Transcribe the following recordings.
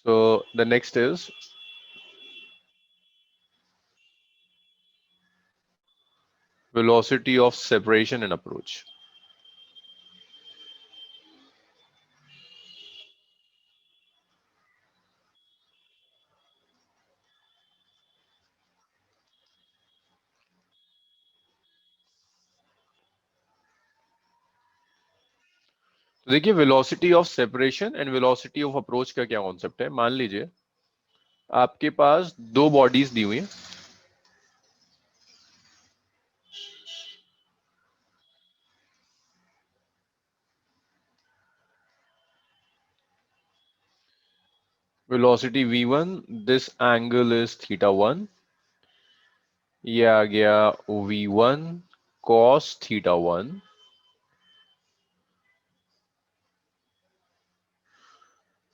So the next is velocity of separation and approach. तो देखिए velocity of separation and velocity of approach का क्या concept है। मान लीजिए आपके पास दो बॉडीज दी हुई हैं, velocity v1, this angle is θ1, ये आ गया v1 cos θ1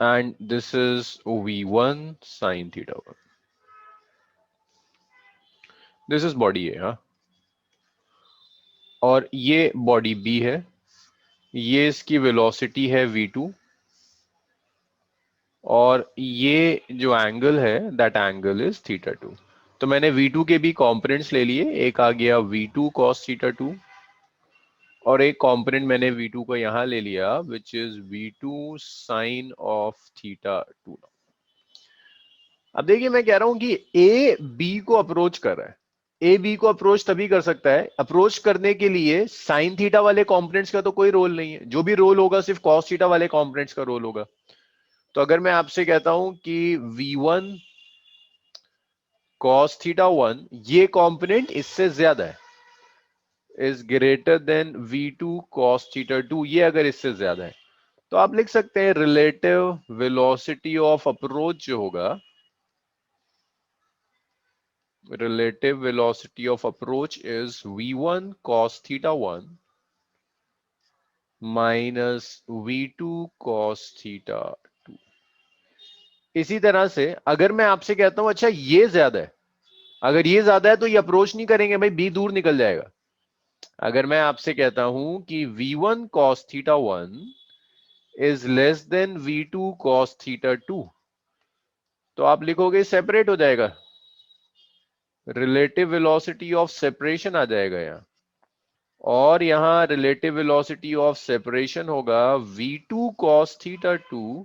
and this is v1 sin θ1. This is body A, हाँ, और ये बॉडी बी है, ये इसकी वेलोसिटी है v2 और ये जो एंगल है दैट एंगल इज θ2. तो मैंने v2 के भी कॉम्पोनेंट्स ले लिए, एक आ गया v2 cos θ2 और एक कंपोनेंट मैंने v2 को यहां ले लिया which is v2 sin of θ2. अब देखिए मैं कह रहा हूं कि ए बी को अप्रोच कर रहा है, ए बी को अप्रोच तभी कर सकता है, अप्रोच करने के लिए साइन थीटा वाले कंपोनेंट्स का तो कोई रोल नहीं है, जो भी रोल होगा सिर्फ कॉस थीटा वाले कंपोनेंट्स का रोल होगा. तो अगर मैं आपसे कहता हूं कि v1 cos θ1 ये कंपोनेंट इससे ज्यादा है, is greater than v2 cos θ2, ये अगर इससे ज्यादा है तो आप लिख सकते हैं रिलेटिव वेलोसिटी ऑफ अप्रोच जो होगा, relative velocity of approach is v1 cos θ1 minus v2 cos θ2. इसी तरह से अगर मैं आपसे कहता हूं अच्छा ये ज्यादा है, अगर ये ज्यादा है तो ये अप्रोच नहीं करेंगे भाई, बी दूर निकल जाएगा. अगर मैं आपसे कहता हूं कि v1 cos θ1 is less than v2 cos θ2 तो आप लिखोगे सेपरेट हो जाएगा, रिलेटिव वेलोसिटी ऑफ सेपरेशन आ जाएगा यहां, और यहां रिलेटिव वेलोसिटी ऑफ सेपरेशन होगा v2 cos θ2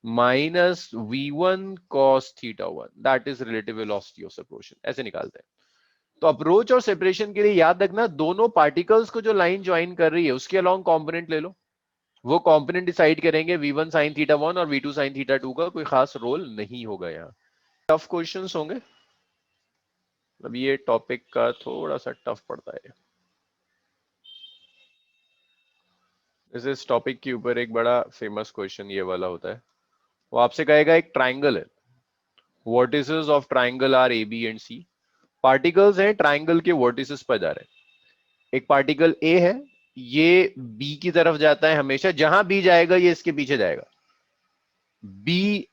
minus v1 cos θ1, that is relative velocity of separation. ऐसे निकालते हैं. तो अप्रोच और सेपरेशन के लिए याद रखना दोनों पार्टिकल्स को जो लाइन ज्वाइन कर रही है उसके अलोंग कंपोनेंट ले लो, वो कंपोनेंट डिसाइड करेंगे v1 sin θ1 और v2 sin θ2 का कोई खास रोल नहीं होगा. यहाँ टफ क्वेश्चंस होंगे, अब ये टॉपिक का थोड़ा सा टफ पड़ता है. इस टॉपिक के ऊपर एक बड़ा फेमस क्वेश्चन ये वाला होता है, वो आपसे कहेगा एक ट्राइंगल है, vertices of triangle are A B and C. Particles हैं ट्राइंगल के वर्टिसेस पर जा रहे हैं, एक पार्टिकल ए है, ये बी की तरफ जाता है, हमेशा जहां बी जाएगा ये इसके पीछे जाएगा. बी,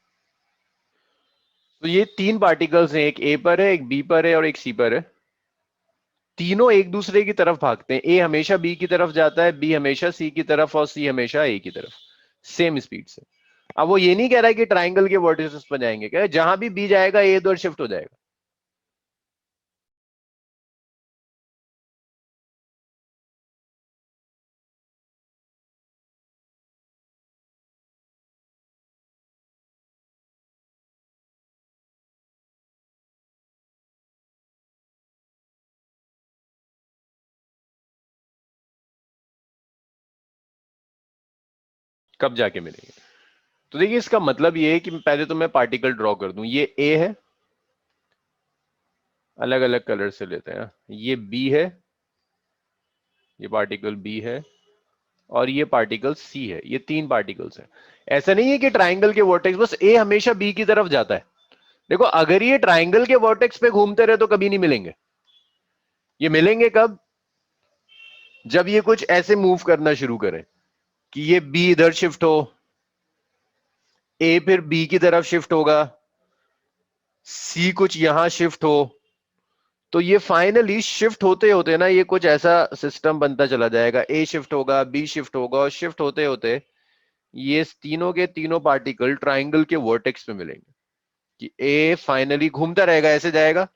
तो ये तीन पार्टिकल्स हैं, एक ए पर है, एक बी पर है और एक सी पर है. तीनों एक दूसरे की तरफ भागते हैं, ए हमेशा बी की तरफ जाता है, बी हमेशा सी की तरफ और सी हमेशा ए की तरफ, सेम स्पीड से. अब वो ये नहीं कह रहा है कि ट्राइंगल के वर्टिसेस पर जाएंगे, कह जहां भी बी जाएगा ए इधर शिफ्ट हो जाएगा. कब जाके मिलेंगे? तो देखिए इसका मतलब ये है कि पहले तो मैं पार्टिकल ड्रॉ कर दूं, ये ए है, अलग अलग कलर से लेते हैं, ये बी है, ये पार्टिकल बी है और ये पार्टिकल सी है, ये तीन पार्टिकल्स हैं. ऐसा नहीं है कि ट्राइंगल के वर्टेक्स बस ए हमेशा बी की तरफ जाता है. देखो अगर ये ट्राइंगल के वर्टेक्स पे घूमते रहे तो कभी नहीं मिलेंगे. ये मिलेंगे कब? जब ये कुछ ऐसे मूव करना शुरू करे कि ये बी इधर शिफ्ट हो, ए फिर बी की तरफ शिफ्ट होगा, सी कुछ यहां शिफ्ट हो, तो ये फाइनली शिफ्ट होते होते ना ये कुछ ऐसा सिस्टम बनता चला जाएगा, ए शिफ्ट होगा, बी शिफ्ट होगा और शिफ्ट होते होते ये तीनों के तीनों पार्टिकल ट्राइंगल के वर्टेक्स पे मिलेंगे कि ए फाइनली घूमता रहेगा, ऐसे जाएगा,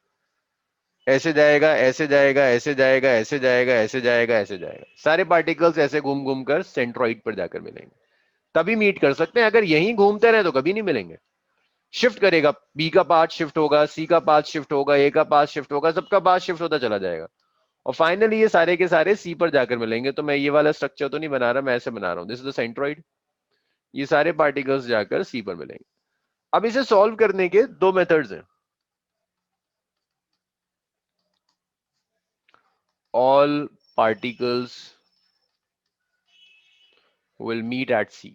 ऐसे जाएगा, ऐसे जाएगा, ऐसे जाएगा, ऐसे जाएगा, ऐसे जाएगा, ऐसे जाएगा, सारे पार्टिकल्स ऐसे घूम घूम कर सेंट्रॉइड पर जाकर मिलेंगे, तभी मीट कर सकते हैं। अगर यहीं घूमते रहे तो कभी नहीं मिलेंगे। शिफ्ट करेगा, बी का पार्ट शिफ्ट होगा, सी का पार्ट शिफ्ट होगा, ए का पार्ट शिफ्ट होगा, सबका पार्ट शिफ्ट होता चला जाएगा और फाइनली ये सारे के सारे सी पर जाकर मिलेंगे। तो मैं ये वाला स्ट्रक्चर तो नहीं बना रहा, मैं ऐसे बना रहा हूं, दिस इज द सेंट्रॉइड, ये सारे पार्टिकल्स जाकर सी पर मिलेंगे। अब इसे सॉल्व करने के दो मेथड्स हैं। All particles will meet at C।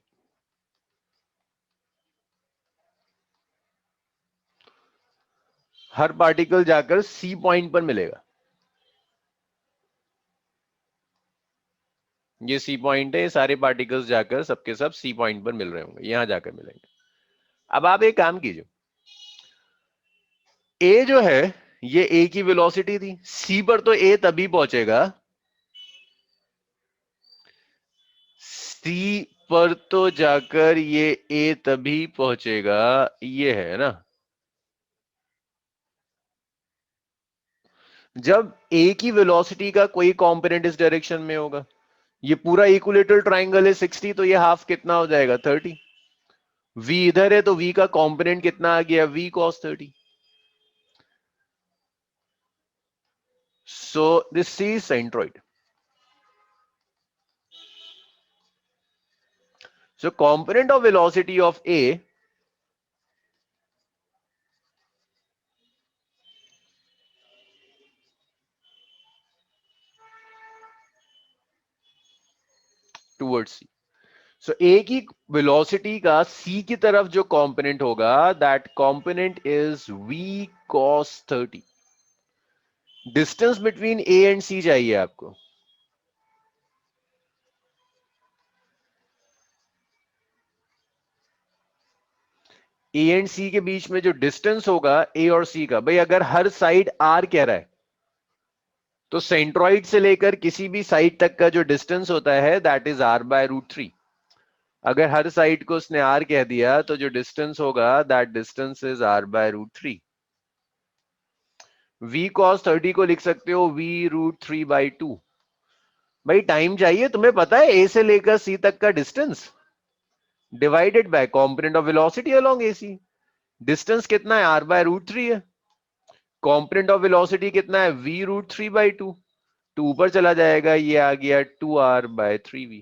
Her particle जाकर सी पॉइंट पर मिलेगा। ये सी पॉइंट है, सारे पार्टिकल्स जाकर सबके सब सी पॉइंट पर मिल रहे होंगे, यहां जाकर मिलेंगे। अब आप एक काम कीजिए, ए जो है ये ए की वेलोसिटी थी, सी पर तो ए तभी पहुंचेगा, सी पर तो जाकर ये ए तभी पहुंचेगा, ये है ना, जब ए की वेलोसिटी का कोई कंपोनेंट इस डायरेक्शन में होगा। ये पूरा इक्विलेटरल ट्राइंगल है 60, तो ये हाफ कितना हो जाएगा 30। v इधर है तो v का कंपोनेंट कितना आ गया, v cos 30। So this is centroid। So component of velocity of A towards C। So A की velocity का C की तरफ जो component होगा, that component is V cos 30। Distance between A and C चाहिए आपको। A and C के बीच में जो distance होगा A और C का, भाई अगर हर साइड R कह रहा है तो सेंट्रॉइड से लेकर किसी भी साइड तक का जो डिस्टेंस होता है दैट इज R/√3। अगर हर साइड को उसने R कह दिया तो जो डिस्टेंस होगा that distance is R/√3। V cos 30 को लिख सकते हो V√3/2। भाई टाइम चाहिए, तुम्हें पता है ए से लेकर सी तक का distance divided by component of velocity along AC। Distance कितना है, R/√3 है। कॉम्पोनेंट ऑफ वेलोसिटी कितना है, V√3/2। 2 ऊपर चला जाएगा, ये आ गया 2R/3V।